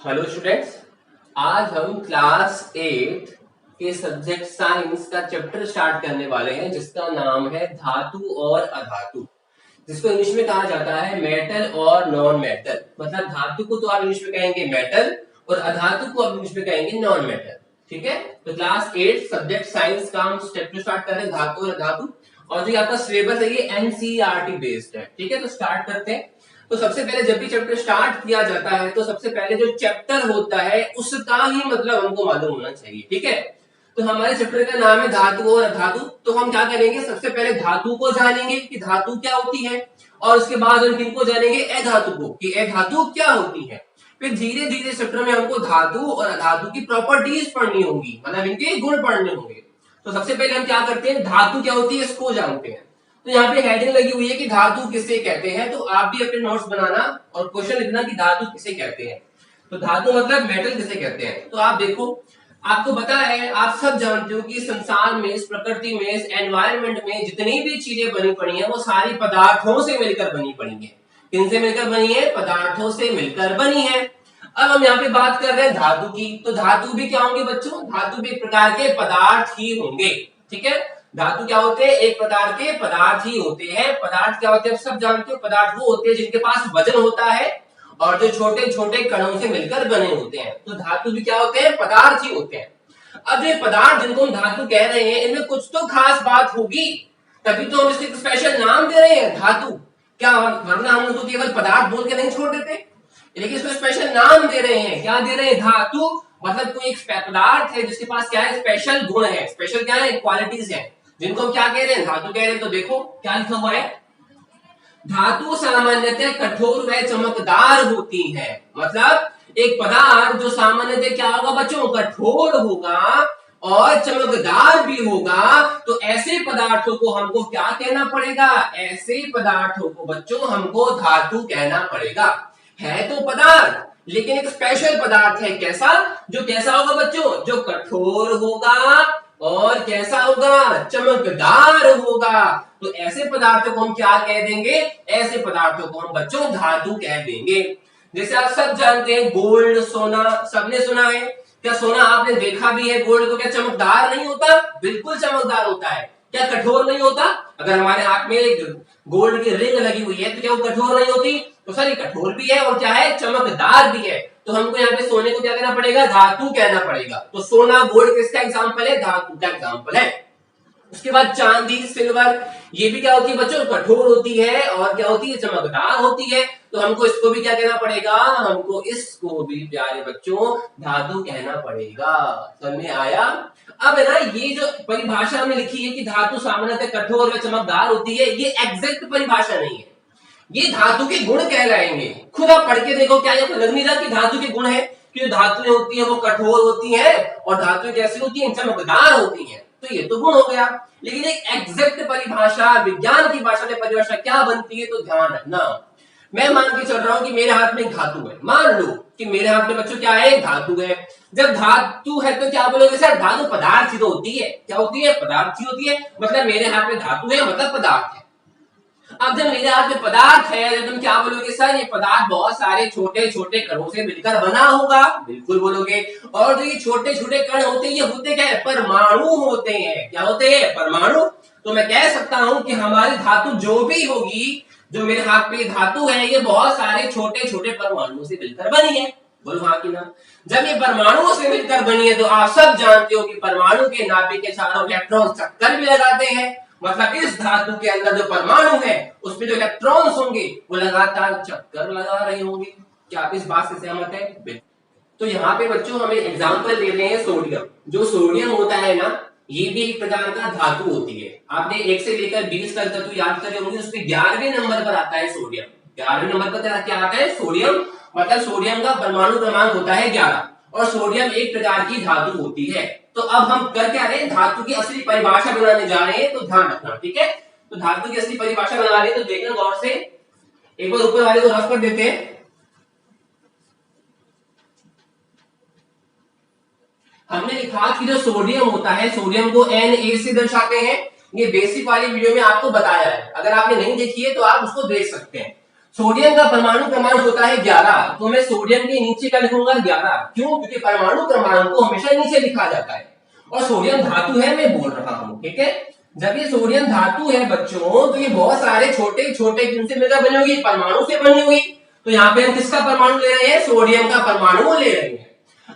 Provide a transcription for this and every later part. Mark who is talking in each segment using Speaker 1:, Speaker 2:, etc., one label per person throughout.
Speaker 1: Hello students, आज हम class 8 के सब्जेक्ट साइंस का चैप्टर स्टार्ट करने वाले हैं जिसका नाम है धातु और अधातु, जिसको इंग्लिश में कहा जाता है मेटल और नॉन मेटल। मतलब धातु को तो आप इंग्लिश में कहेंगे मेटल और अधातु को आप इंग्लिश में कहेंगे नॉन मेटल। ठीक है, तो क्लास 8 सब्जेक्ट साइंस का हम चैप्टर स्टार्ट कर रहे हैं धातु और अधातु, और जो आपका सिलेबस है ये एनसीईआरटी बेस्ड है। ठीक है, तो स्टार्ट करते हैं। तो सबसे पहले जब भी चैप्टर स्टार्ट किया जाता है तो सबसे पहले जो चैप्टर होता है उसका ही मतलब हमको मालूम होना चाहिए। ठीक है, तो हमारे चैप्टर का नाम है धातु और अधातु। तो हम क्या करेंगे, सबसे पहले धातु को जानेंगे कि धातु क्या होती है, और उसके बाद हम किनको जानेंगे, अधातु को, कि अधातु क्या होती है। फिर धीरे धीरे चैप्टर में हमको धातु और अधातु की प्रॉपर्टीज पढ़नी होंगी, मतलब इनके गुण पढ़ने होंगे। तो सबसे पहले हम क्या करते हैं, धातु क्या होती है इसको जानते हैं। तो यहाँ पे हेडिंग लगी हुई है कि धातु किसे कहते हैं, तो आप भी अपने नोट्स बनाना और क्वेश्चन लिखना कि धातु किसे कहते हैं। तो धातु मतलब मेटल किसे कहते हैं। तो आप देखो, आपको पता है, आप सब जानते हो कि संसार में, इस प्रकृति में, इस एनवायरनमेंट में जितनी भी चीजें बनी पड़ी है वो सारी पदार्थों से मिलकर बनी पड़ी है। किनसे मिलकर बनी है, पदार्थों से मिलकर बनी है। अब हम यहाँ पे बात कर रहे हैं धातु की। तो धातु भी क्या होंगे बच्चों, धातु भी एक प्रकार के पदार्थ ही होंगे। ठीक है, धातु क्या होते हैं, एक प्रकार के पदार्थ ही होते हैं। पदार्थ क्या होते हैं, सब जानते हो, पदार्थ वो होते हैं जिनके पास वजन होता है और जो छोटे छोटे कणों से मिलकर बने होते हैं। तो धातु भी क्या होते हैं, पदार्थ ही होते हैं। अब ये पदार्थ जिनको हम धातु कह रहे हैं इनमें कुछ तो खास बात होगी, तभी तो हम इसको स्पेशल नाम दे रहे हैं धातु। क्या वरना हम उसको केवल पदार्थ बोल के नहीं छोड़ देते, लेकिन इसको स्पेशल नाम दे रहे हैं। क्या दे रहे हैं, धातु। मतलब कोई एक पदार्थ है जिसके पास क्या है, स्पेशल गुण है, स्पेशल क्या है, क्वालिटीज है, जिनको हम क्या कह रहे हैं, धातु कह रहे हैं। तो देखो क्या लिखा हुआ है, धातु सामान्यतः कठोर व चमकदार होती है। मतलब एक पदार्थ जो सामान्यतः क्या होगा बच्चों, कठोर होगा और चमकदार भी होगा। तो ऐसे पदार्थों को हमको क्या कहना पड़ेगा, ऐसे पदार्थों को बच्चों हमको धातु कहना पड़ेगा। है तो पदार्थ लेकिन एक स्पेशल पदार्थ है। कैसा, जो कैसा होगा बच्चों, जो कठोर होगा और कैसा होगा, चमकदार होगा। तो ऐसे पदार्थों को हम क्या कह देंगे, ऐसे पदार्थों को हम बच्चों धातु कह देंगे। जैसे आप सब जानते हैं गोल्ड, सोना, सबने सुना है। क्या सोना आपने देखा भी है, गोल्ड को क्या चमकदार नहीं होता, बिल्कुल चमकदार होता है। क्या कठोर नहीं होता, अगर हमारे हाथ में एक गोल्ड की रिंग लगी हुई है तो क्या वो कठोर नहीं होती, तो सर ये कठोर भी है और क्या है, चमकदार भी है। तो हमको यहाँ पे सोने को क्या कहना पड़ेगा, धातु कहना पड़ेगा। तो सोना गोल्ड किसका एग्जाम्पल है, धातु का एग्जाम्पल है। उसके बाद चांदी, सिल्वर, ये भी क्या होती है बच्चों, कठोर होती है और क्या होती है, चमकदार होती है। तो हमको इसको भी क्या कहना पड़ेगा, हमको इसको भी प्यारे बच्चों धातु कहना पड़ेगा। समझ में आया। अब है ना, ये जो परिभाषा हमने लिखी है कि धातु सामान्यतः कठोर व चमकदार होती है, ये एग्जैक्ट परिभाषा नहीं है, ये धातु के गुण कहलाएंगे। खुद आप पढ़ के देखो, क्या आपको लग नहीं रहा कि धातु के गुण है, कि जो धातुएं होती है वो कठोर होती है और धातुएं कैसी होती है, चमकदार होती है। तो ये तो गुण हो गया, लेकिन एक एग्जैक्ट परिभाषा, विज्ञान की भाषा में परिभाषा क्या बनती है, तो ध्यान रखना। मैं मान के चल रहा हूं कि मेरे हाथ में धातु है, मान लो कि मेरे हाथ में बच्चों क्या है, धातु है। जब धातु है तो क्या बोलोगे सर, धातु पदार्थ ही तो होती है। क्या होती है, पदार्थ ही होती है। मतलब मेरे हाथ में धातु है मतलब पदार्थ है। अब जब मेरे हाथ में पदार्थ है तो तुम क्या बोलोगे, सर ये पदार्थ बहुत सारे छोटे छोटे कणों से मिलकर बना होगा, बिल्कुल बोलोगे। और जो ये छोटे छोटे कण होते हैं ये होते क्या है, परमाणु होते हैं। क्या होते हैं, परमाणु। तो मैं कह सकता हूं कि हमारी धातु जो भी होगी, जो मेरे हाथ पे धातु है, ये बहुत सारे छोटे छोटे परमाणुओं से मिलकर बनी है। बोलो हाँ कि ना। जब ये परमाणुओं से मिलकर बनी है तो आप सब जानते हो कि परमाणु के नाभिक के चारों इलेक्ट्रॉन चक्कर भी लगाते हैं। मतलब इस धातु के अंदर जो परमाणु है उसमें जो इलेक्ट्रॉन्स होंगे वो लगातार चक्कर लगा रहे होंगे। क्या आप इस बात से सहमत है। तो यहाँ पे बच्चों हमें एग्जांपल दे रहे हैं सोडियम। जो सोडियम होता है ना, ये भी एक प्रकार का धातु होती है। आपने 1 से लेकर 20 तक धातु याद करे होंगे, उसमें 11वें नंबर पर आता है सोडियम। 11वें नंबर पर क्या आता है, सोडियम। मतलब सोडियम का परमाणु क्रमांक होता है 11 और सोडियम एक प्रकार की धातु होती है। तो अब हम कर क्या रहे हैं, धातु की असली परिभाषा बनाने जा रहे हैं, तो ध्यान रखना। ठीक है, तो धातु की असली परिभाषा बना रहे हैं, तो देखना गौर से। एक बार ऊपर वाले को रफ कर देते हैं। हमने लिखा कि जो सोडियम होता है, सोडियम को Na से दर्शाते हैं। ये बेसिक वाली वीडियो में आपको बताया है, अगर आपने नहीं देखी है तो आप उसको देख सकते हैं। सोडियम का परमाणु क्रमांक होता है 11, तो मैं सोडियम के नीचे का लिखूंगा 11। क्यों? क्योंकि परमाणु क्रमांक को हमेशा नीचे लिखा जाता है और सोडियम धातु है, मैं बोल रहा हूं, ठीक है। जब ये सोडियम धातु है बच्चों, तो ये बहुत सारे छोटे छोटे किनसे मिलकर बनी होगी? परमाणु से बनी हुई। तो यहाँ पे हम किसका परमाणु ले रहे हैं? सोडियम का परमाणु ले रहे हैं।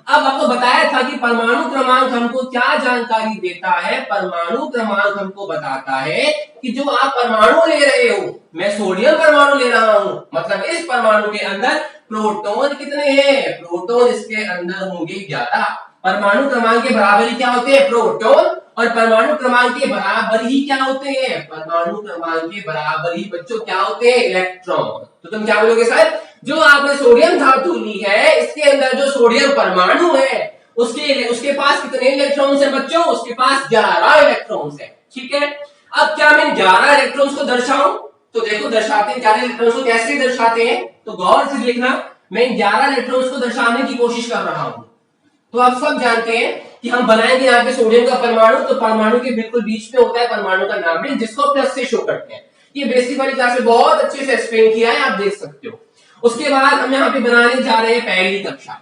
Speaker 1: अब आपको बताया था कि परमाणु क्रमांक हमको क्या जानकारी देता है? परमाणु क्रमांक हमको बताता है कि जो आप परमाणु ले रहे हो, मैं सोडियम परमाणु ले रहा हूं, मतलब इस परमाणु के अंदर प्रोटॉन कितने हैं? प्रोटॉन इसके अंदर होंगे 11। परमाणु क्रमांक के बराबर ही क्या होते हैं? प्रोटॉन। और परमाणु क्रमांक के बराबर ही क्या होते हैं? परमाणु क्रमांक के बराबर ही बच्चों क्या होते हैं? इलेक्ट्रॉन। तो तुम क्या बोलोगे सर? जो आपने सोडियम धातु ली है, इसके अंदर जो सोडियम परमाणु है, उसके पास कितने इलेक्ट्रॉन्स हैं बच्चों? उसके पास 11 इलेक्ट्रॉन्स हैं, ठीक है। अब क्या मैं 11 इलेक्ट्रॉन्स को दर्शाऊं? तो देखो दर्शाते हैं 11 इलेक्ट्रॉन्स को कैसे दर्शाते हैं, तो गौर से देखना। मैं 11 इलेक्ट्रॉन्स को दर्शाने की कोशिश कर रहा हूं। तो आप सब जानते हैं कि हम बनाएंगे यहाँ पे सोडियम का परमाणु, तो परमाणु के बिल्कुल बीच में होता है परमाणु का नाम भी, जिसको प्लस से शो करते हैं। ये बेसिक वाली क्लास में बहुत अच्छे से एक्सप्लेन किया है, आप देख सकते हो। उसके बाद हम यहाँ पे बनाने जा रहे हैं पहली कक्षा।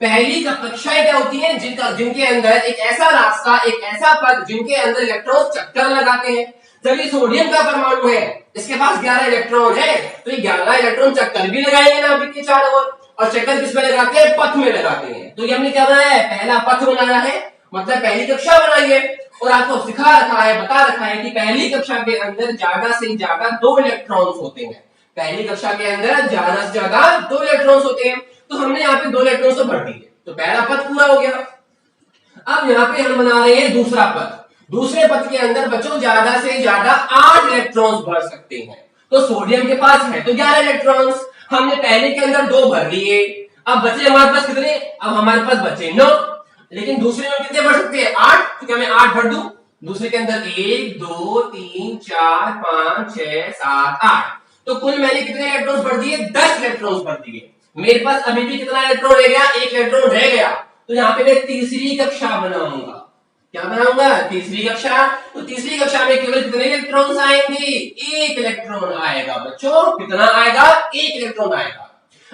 Speaker 1: पहली कक्षाएं क्या होती हैं? जिनके अंदर एक ऐसा रास्ता, एक ऐसा पद जिनके अंदर इलेक्ट्रॉन चक्कर लगाते हैं। जब ये सोडियम का परमाणु है, इसके पास 11 इलेक्ट्रॉन है, तो ये 11 इलेक्ट्रॉन चक्कर भी लगाएंगे ना अभी के चारों ओर। और चक्कर किस में लगाते हैं? पथ में लगाते हैं। तो ये हमने क्या बनाया है? पहला पथ बनाया है, मतलब पहली कक्षा बनाई है। और आपको सिखा रखा है, बता रखा है कि पहली कक्षा के अंदर ज्यादा से ज्यादा 2 इलेक्ट्रॉन्स होते हैं। पहली कक्षा के अंदर ज्यादा से ज्यादा 2 इलेक्ट्रॉन्स होते हैं। तो हमने यहाँ पे 2 इलेक्ट्रॉन्स तो भर दिए, तो पहला पथ पूरा हो गया। अब यहाँ पे हम बना रहे हैं दूसरा पथ। दूसरे पथ के अंदर बच्चों ज्यादा से ज्यादा 8 इलेक्ट्रॉन्स भर सकते हैं। तो सोडियम के पास है तो 11 इलेक्ट्रॉन्स, हमने पहले के अंदर 2 भर लिए। अब बचे हमारे पास कितने? अब हमारे पास बचे 9। लेकिन दूसरे में कितने भर सकते हैं? 8। तो क्या मैं 8 भर दूं? दूसरे के अंदर 1 2 3 4 5 6 7 8। तो कुल मैंने कितने इलेक्ट्रॉन्स भर दिए? 10 इलेक्ट्रॉन्स भर दिए। मेरे पास अभी भी कितना इलेक्ट्रॉन रह गया? 1 इलेक्ट्रॉन रह गया। तो यहाँ पे मैं तीसरी कक्षा बनाऊंगा। क्या बनाऊंगा? तीसरी कक्षा। तो तीसरी कक्षा में केवल कितने इलेक्ट्रॉन्स आएंगे? 1 इलेक्ट्रॉन आएगा बच्चों। कितना आएगा? 1 इलेक्ट्रॉन आएगा।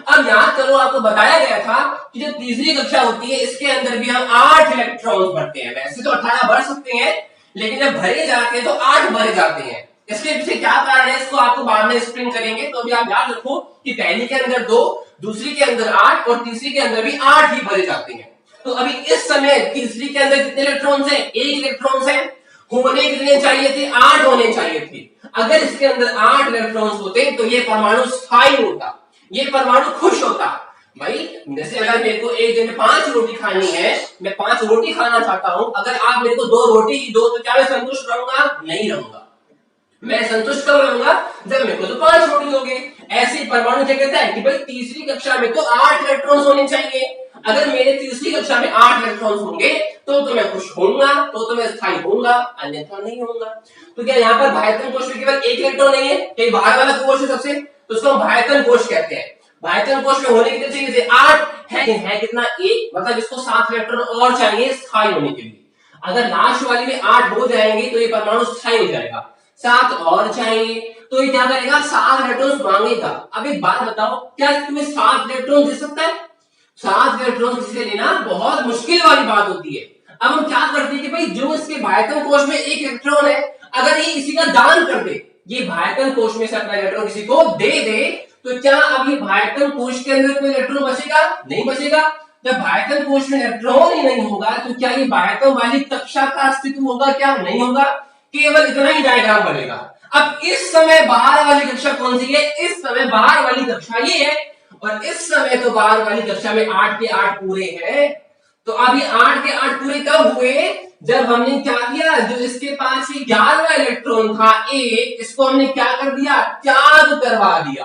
Speaker 1: अब याद करो, आपको बताया गया था कि जो तीसरी कक्षा होती है, इसके अंदर भी हम 8 इलेक्ट्रॉन्स भरते हैं। वैसे तो 18 भर सकते हैं, लेकिन जब भरे जाते हैं तो 8 भरे जाते हैं। इसके पीछे क्या कारण है, इसको आपको बाद में एक्सप्लेन करेंगे। तो अभी आप याद रखो कि पहली के अंदर 2, दूसरी के अंदर 8 और तीसरी के अंदर भी 8 ही भरे जाते हैं। तो अभी इस समय तीसरी के अंदर कितने इलेक्ट्रॉन्स हैं? 1 इलेक्ट्रॉन्स हैं। होने कितने चाहिए थे? 8 होने चाहिए थे। अगर इसके अंदर 8 इलेक्ट्रॉन्स होते तो ये परमाणु स्थायी होता, ये परमाणु खुश होता। भाई जैसे अगर मेरे को एक दिन 5 रोटी खानी है, मैं 5 रोटी खाना चाहता हूं, अगर आप मेरे को 2 रोटी ही दो तो क्या मैं संतुष्ट रहूंगा? नहीं रहूंगा। मैं संतुष्ट कब रहूंगा? जब मेरे को तो 5 रोटी दोगे। ऐसे परमाणु क्या कहता है कि भाई तीसरी कक्षा में तो 8 इलेक्ट्रॉन्स होने चाहिए। अगर मेरे तीसरी कक्षा में 8 इलेक्ट्रॉन्स होंगे तो मैं खुश होऊंगा, तो मैं स्थायी होऊंगा, अन्यथा नहीं होऊंगा। तो क्या यहाँ पर भायतन कोश में केवल 1 इलेक्ट्रॉन नहीं है? कहीं बाहर वाला कोश है सबसे, तो उसको हम भायतन कोश कहते हैं। भायतन कोश में होने कितने चाहिए थे? 8 है कितना? 1। मतलब इसको 7 इलेक्ट्रॉन और चाहिए स्थायी होने के लिए। अगर लास्ट वाली में 8 हो जाएंगे तो ये परमाणु स्थायी हो जाएगा। 7 और चाहिए तो ये क्या करेगा? 7 इलेक्ट्रॉन्स मांगेगा। अब एक बात बताओ, क्या तुम्हें 7 इलेक्ट्रॉन दे सकता है? 7 इलेक्ट्रॉन किसी से लेना बहुत मुश्किल वाली बात होती है। अब हम क्या करते हैं कि भाई जो इसके भायतन कोश में 1 इलेक्ट्रॉन है, अगर ये इसी का दान कर दे, ये भायतन कोश में से अपना इलेक्ट्रॉन किसी को दे दे, तो क्या अब ये भायतन कोश के अंदर कोई इलेक्ट्रॉन बचेगा? नहीं बचेगा। जब भायतन कोश में इलेक्ट्रॉन ही नहीं होगा तो क्या ये भायतन वाली कक्षा का अस्तित्व होगा? क्या नहीं होगा। केवल इतना ही डायग्राम बनेगा। अब इस समय बाहर वाली कक्षा कौन सी है? इस समय बाहर वाली कक्षा ये है, और इस समय तो बाहर वाली कक्षा में 8 के 8 पूरे हैं। तो अब ये 8 के 8 पूरे कब हुए? जब हमने क्या किया, जो इसके पास 11वां इलेक्ट्रॉन था 1, इसको हमने क्या कर दिया? त्याग करवा दिया।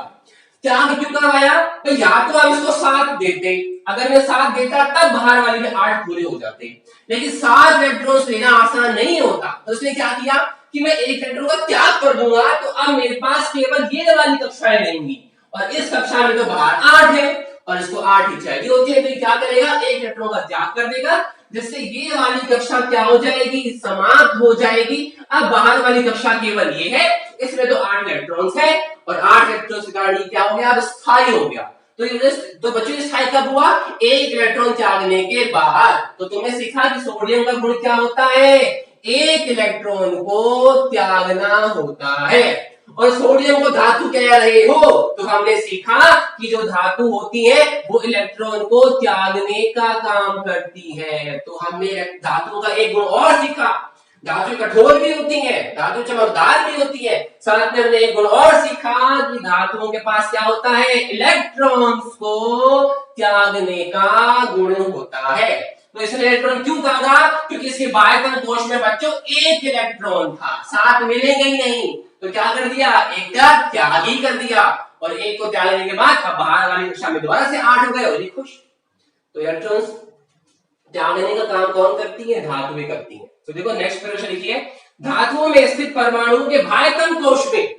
Speaker 1: त्याग क्यों करवाया? तो या तो हम इसको 7 देते, अगर मैं 7 देता तब बाहर वाली में 8 पूरे हो जाते, लेकिन 7 इलेक्ट्रॉन्स लेना आसान नहीं होता। तो उसने क्या किया कि मैं 1 इलेक्ट्रॉन का त्याग कर दूंगा, तो अब मेरे पास केवल ये वाली कक्षाएं रहेंगी, और इस कक्षा में तो बाहर 8 है, और इसको 8 ही चाहिए होती है, तो ये क्या करेगा, एक इलेक्ट्रॉन का त्याग कर देगा, जिससे ये वाली कक्षा क्या हो जाएगी, समाप्त हो जाएगी। अब बाहर वाली कक्षा केवल ये है, इसमें तो 8 इलेक्ट्रॉन्स है और 8 इलेक्ट्रॉन्स के कारण क्या हो गया, अब स्थायी हो गया। तो बच्चों स्थायी कब हुआ, एक इलेक्ट्रॉन त्यागने के बाद। तो तुमने सीखा कि सोडियम का गुण क्या होता है, एक इलेक्ट्रॉन को त्यागना होता है। और सोडियम को धातु कह रहे हो, तो हमने सीखा कि जो धातु होती है वो इलेक्ट्रॉन को त्यागने का काम करती है। तो हमने धातु का एक गुण और सीखा, धातु कठोर भी होती है, धातु चमकदार भी होती है। साथ में हमने एक गुण और सीखा कि धातुओं के पास क्या होता है, इलेक्ट्रॉन्स को त्यागने का गुण होता है। तो इसने इलेक्ट्रॉन क्यों कहा, क्योंकि इसके बाह्यतम कोश में बच्चों एक इलेक्ट्रॉन था, साथ मिलेंगे ही नहीं, तो क्या कर दिया, एक का त्याग ही कर दिया। और एक को त्यागने के बाद अब बाहर वाली कक्षा में दोबारा से 8 हो गए, और खुश। तो इलेक्ट्रॉन्स त्यागने का काम कौन करती है, धातुएं करती हैं। तो देखो नेक्स्ट प्रश्न लिखिए, धातुओं में स्थित परमाणु के बाह्यतम कोश में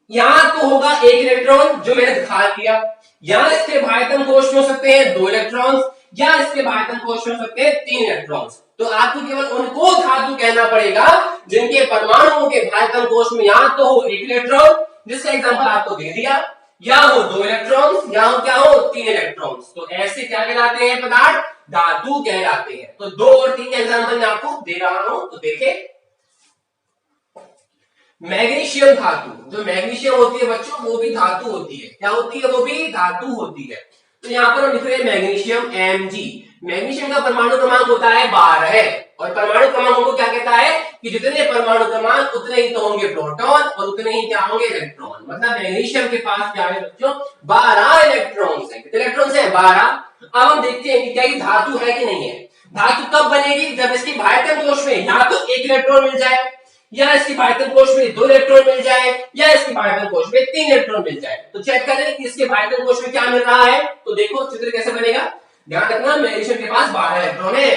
Speaker 1: यहां तो होगा एक इलेक्ट्रॉन, जो मैंने दिखा दिया, या इसके बाह्यतम कोश में हो सकते हैं 2 इलेक्ट्रॉन्स, या इसके बाह्यतम कोश में हो सकते हैं 3 इलेक्ट्रॉन्स। तो आपको केवल उनको धातु कहना पड़ेगा जिनके परमाणुओं के बाह्यतम कोश में या तो हो 1 इलेक्ट्रॉन, जिसका एग्जांपल आपको दे दिया, या हो 2 इलेक्ट्रॉन्स, या हो क्या हो 3 इलेक्ट्रॉन्स। तो ऐसे क्या कहलाते हैं पदार्थ, धातु कहलाते हैं। तो 2 और 3 एग्जांपल मैं आपको दे रहा हूं, तो देखें। मैग्नीशियम धातु, जो मैग्नीशियम होती है बच्चों वो भी धातु होती है, क्या होती है, वो भी धातु होती है। तो यहाँ पर हम लिख रहे हैं मैग्नीशियम Mg। मैग्नीशियम का परमाणु क्रमांक होता है 12, और परमाणु क्रमांक को क्या कहता है कि जितने परमाणु क्रमांक उतने ही तो होंगे प्रोटॉन और उतने ही क्या होंगे इलेक्ट्रॉन। मतलब मैग्नीशियम के पास क्या है बच्चों, 12 इलेक्ट्रॉन्स हैं। कितने इलेक्ट्रॉन्स हैं, 12। अब हम देखते हैं कि क्या ये धातु है कि नहीं है। धातु कब बनेगी, जब इसकी बाह्यतम कोश में या तो 1 इलेक्ट्रॉन मिल जाए, या इसकी बाह्यतम कोश में 2 इलेक्ट्रॉन मिल जाए, या इसकी बाह्यतम कोश में 3 इलेक्ट्रॉन मिल जाए। तो चेक करें कि इसके बाह्यतम कोश में क्या मिल रहा है। तो देखो चित्र कैसे बनेगा, ध्यान रखना मैग्नीशियम के पास 12 इलेक्ट्रॉन है।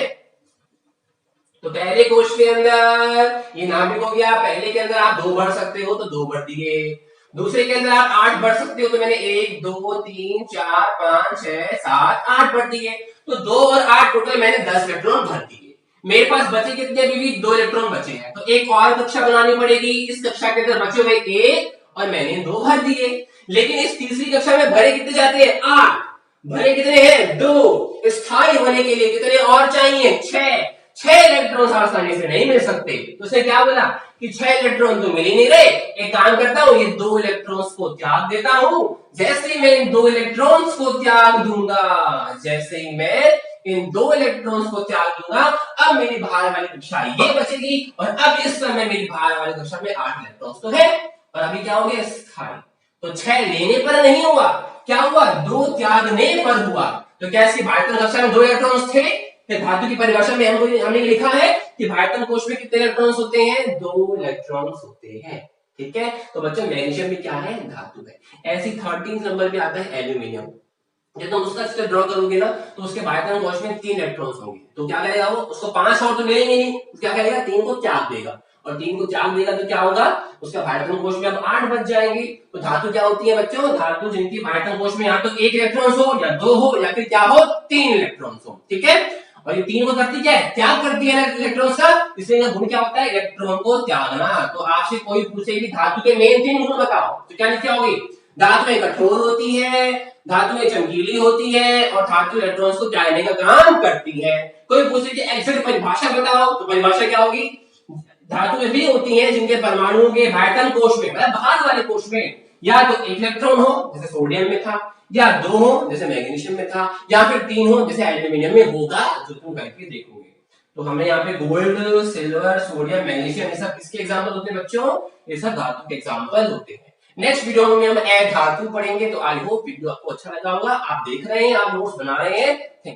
Speaker 1: तो पहले कोश के अंदर ये नाभिक हो गया, पहले के अंदर आप 2 भर सकते हो तो 2 भर दिए, दूसरे के अंदर आप 8 भर सकते हो तो मैंने 1 2 3 4 5 6 7 8 भर दिए। तो 2 और 8 टोटल मैंने 10 इलेक्ट्रॉन भर दिए। मेरे पास बचे कितने, अभी भी 2 इलेक्ट्रॉन बचे हैं, तो एक और कक्षा बनानी पड़ेगी। इस कक्षा के अंदर बचे हुए 1 और मैंने 2 भर दिए। लेकिन इस तीसरी कक्षा में भरे कितने जाते हैं, 8, भरे कितने हैं 2। स्थायी होने के लिए कितने और चाहिए, 6 इलेक्ट्रॉन आसानी से नहीं मिल सकते। तो उसे क्या बोला कि 6 इलेक्ट्रॉन तो मिल ही नहीं रहे, एक काम करता हूं ये 2 इलेक्ट्रॉन्स को त्याग देता हूं। जैसे ही मैं इन 2 इलेक्ट्रॉन्स को त्याग दूंगा, जैसे ही मैं इन 2 इलेक्ट्रॉन्स को त्याग दूंगा, अब मेरी बाहर वाली कक्षा ये बचेगी, और अब इस समय मेरी बाहर वाली कक्षा में 8 इलेक्ट्रॉन्स तो है, और अभी क्या हो गया, स्थायी। तो 6 लेने पर नहीं हुआ, क्या हुआ, 2 त्यागने पर हुआ। तो क्या इसकी बाह्यतम कक्षा में 2 इलेक्ट्रॉन्स थे। धातु की परिभाषा में हमने लिखा है कि बाह्यतम कोश में कितने इलेक्ट्रॉन्स होते हैं, 2 इलेक्ट्रॉन्स होते हैं। ठीक है, तो बच्चों मैग्नीशियम भी क्या है, धातु है। ऐसी 13 नंबर पे आता है एल्यूमिनियम। जब तुम उसका चित्र ड्रॉ करोगे ना, तो उसके बाह्यतम कोश में 3 इलेक्ट्रॉन्स होंगे। तो क्या करेगा वो, उसको 5 और तो मिलेंगे नहीं, क्या करेगा, 3 को त्याग देगा, और 3 को त्याग देगा तो क्या होगा, उसका बाह्यतम कोश में अब 8 बच जाएंगे। तो धातु क्या होती है बच्चों, धातु जिनकी बाह्यतम कोश में या तो 1 इलेक्ट्रॉन हो, या 2 हो, या फिर क्या हो, 3 इलेक्ट्रॉन हो। ठीक है, और ये 3 को करती क्या है, त्याग करती है इलेक्ट्रॉन्स का, इसलिए गुण क्या होता है, इलेक्ट्रॉन को त्यागना। तो आपसे कोई पूछे कि धातु के मेन 3 गुण बताओ, तो क्या लिखी होगी, धातुएं कठोर होती है, धातुएं चमकीली होती है, और धातु इलेक्ट्रॉन्स को त्यागने का काम करती है। कोई पूछे कि एग्जैक्ट परिभाषा बताओ, तो परिभाषा क्या होगी, धातुएं भी होती हैं जिनके परमाणुओं के बाह्यतम कोश में, मतलब बाहर वाले कोश में या तो 1 इलेक्ट्रॉन हो, जैसे सोडियम में था, या 2 हो, जैसे मैग्नीशियम में था, या फिर 3 हो, जैसे एल्यूमिनियम में होगा, जो तुम करके देखोगे। तो हमें यहाँ पे गोल्ड, सिल्वर, सोडियम, मैग्नीशियम, ये सब किसके एग्जाम्पल होते हैं बच्चों, ये सब धातु के एग्जाम्पल होते हैं। नेक्स्ट वीडियो में हम धातु पढ़ेंगे। तो आई होप वीडियो आपको अच्छा लगा होगा। आप देख रहे हैं, आप नोट्स बना रहे हैं।